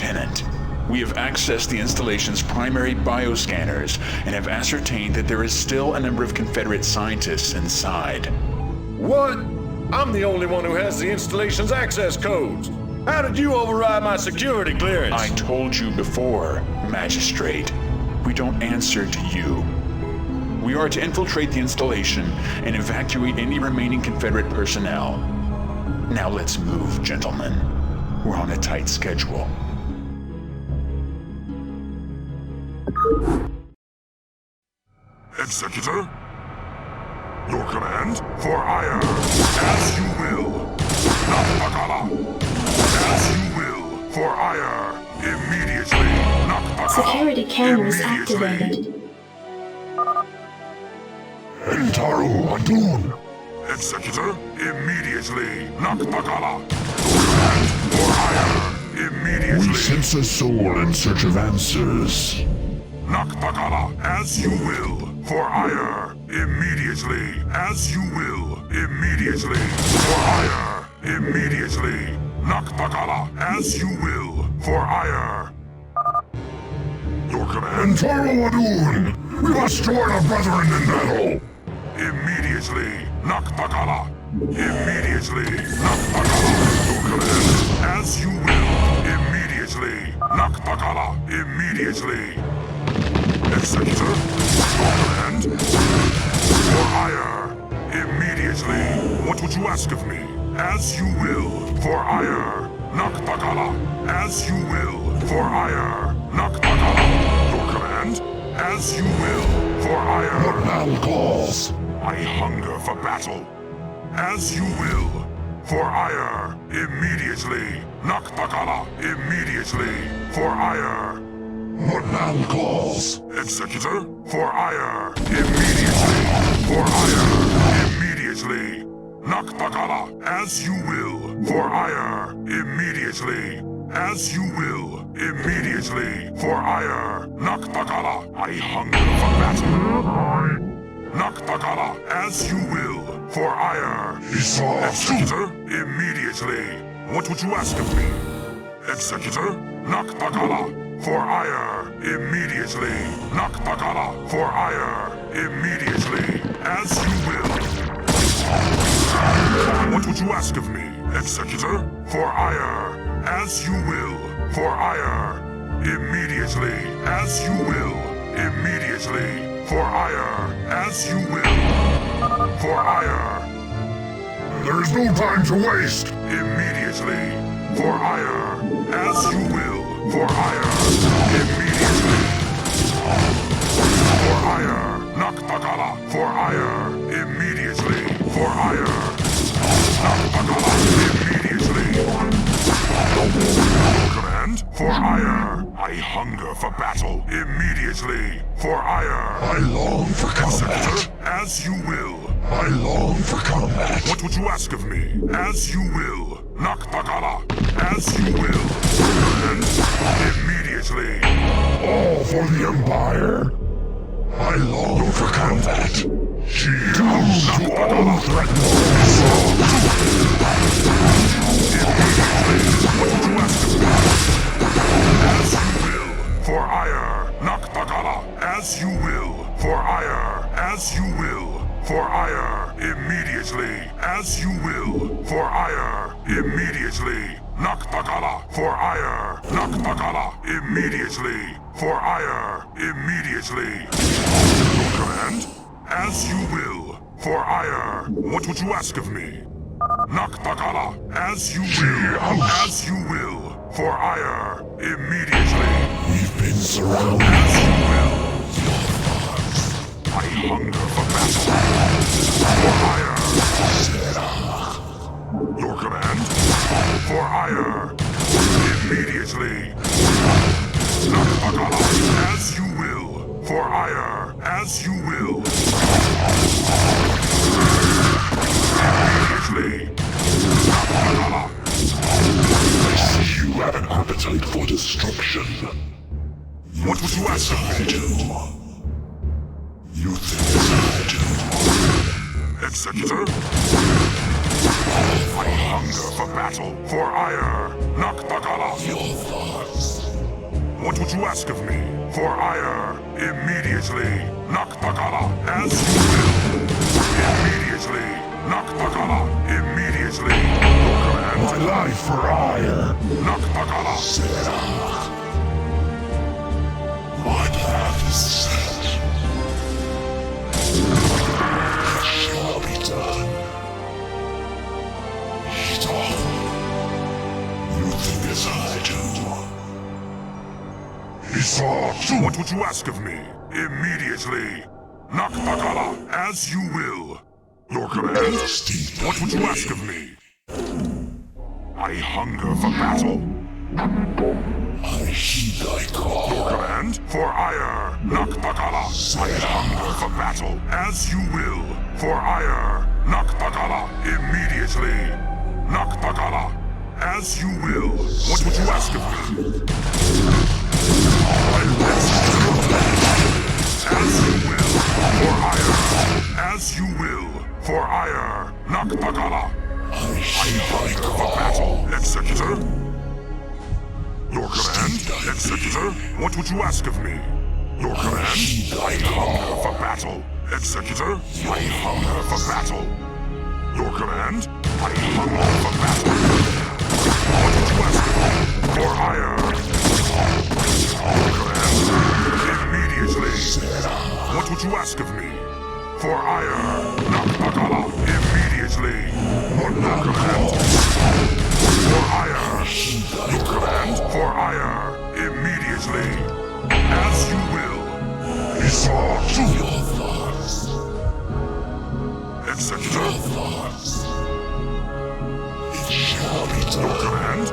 Lieutenant. We have accessed the installation's primary bioscanners and have ascertained that there is still a number of Confederate scientists inside. What? I'm the only one who has the installation's access codes. How did you override my security clearance? I told you before, Magistrate. We don't answer to you. We are to infiltrate the installation and evacuate any remaining Confederate personnel. Now let's move, gentlemen. We're on a tight schedule. Executor? Your command? For ire. As you will. Nakbakala. As you will. For ire. Immediately. Nakbakala. Security cameras activated. Entaru Adun. Executor? Immediately. Nakbakala. Command. For ire. Immediately. We sense a soul in search of answers. Nakbakala, as you will. For ire, immediately. As you will, immediately. For ire, immediately. Nakbakala, as you will. For ire. Your command? Entaru Adun! We must join our brethren in battle! Immediately. Nakbakala. Immediately. Nakbakala. Your command? As you will. Immediately. Nakbakala. Immediately. Executor, your command? For ire, immediately. What would you ask of me? As you will, for ire. Nakbakala, as you will, for ire. Nakbakala, your command? As you will, for ire. What now calls? I hunger for battle. As you will, for ire, immediately. Nakbakala, immediately, for ire. What now calls? Executor, for ire, immediately. For ire, immediately. Nakbakala, as you will. For ire, immediately. As you will, immediately. For ire, Nakbakala, I hunger for battle. Nakbakala, as you will. For ire. Executor, immediately. What would you ask of me? Executor, Nakbakala. For ire, immediately. Nakbakala, for ire, immediately. As you will. What would you ask of me, Executor? For ire, as you will. For ire, immediately. As you will, immediately. For ire, as you will. For ire. There is no time to waste! Immediately. For ire, as you will. For ire, immediately. For ire, Nakbakala. For ire, immediately. For ire, Nakbakala, immediately. Your command? For ire, I hunger for battle. Immediately. For ire. I long for combat. Executor, as you will. I long for combat. What would you ask of me? As you will. Nakbakala, as you will. And immediately. All for the Empire. I long for combat. Down to all threatened. Immediately. What would you ask of me? As you will. For ire. Nakbakala, as you will. For ire. As you will. For ire, immediately. As you will. For ire, immediately. Nakbakala, for ire. Nakbakala, immediately. For ire, immediately. Your command? As you will. For ire. What would you ask of me? Nakbakala, as you will. As you will. For ire, immediately. We've been surrounded. As you will. I hunger for battle. For ire. Your command? For ire. Immediately. Nakbakala, as you will. For ire. As you will. Immediately. Nakbakala. I see you have an appetite for destruction. What would you ask of me? You think as I do. Executor? I hunger hunger for battle. For ire, Naktagala. Your thoughts. What would you ask of me? For ire, immediately, Naktagala, as you will. Immediately, Naktagala, immediately. Your command. My life for ire. Naktagala. Serach. My path is set. It shall be done. Talk. You think as I do. What would you ask of me? Immediately. Naktagala, as you will. Your command? What would you ask of me? I hunger for battle. I heed thy call. Your command? For ire, Naktagala. I hunger for battle, as you will. For ire, Naktagala, immediately. Naktagala, as you will. What would you ask of me? As you will. For ire, as you will. For ire, Naktagala. I hunger for battle, Executor. Your command, Executor? What would you ask of me? Your command? I hunger for battle. Executor? I hunger for battle. Your command? I hunger for battle. What would you ask of me? For ire. Your command? Immediately. What would you ask of me? For ire. Naktagala. Immediately. What your command? For ire. Your command? For ire. Immediately. As you will. Your thoughts. Executor. Your thoughts. It shall be done. Your command?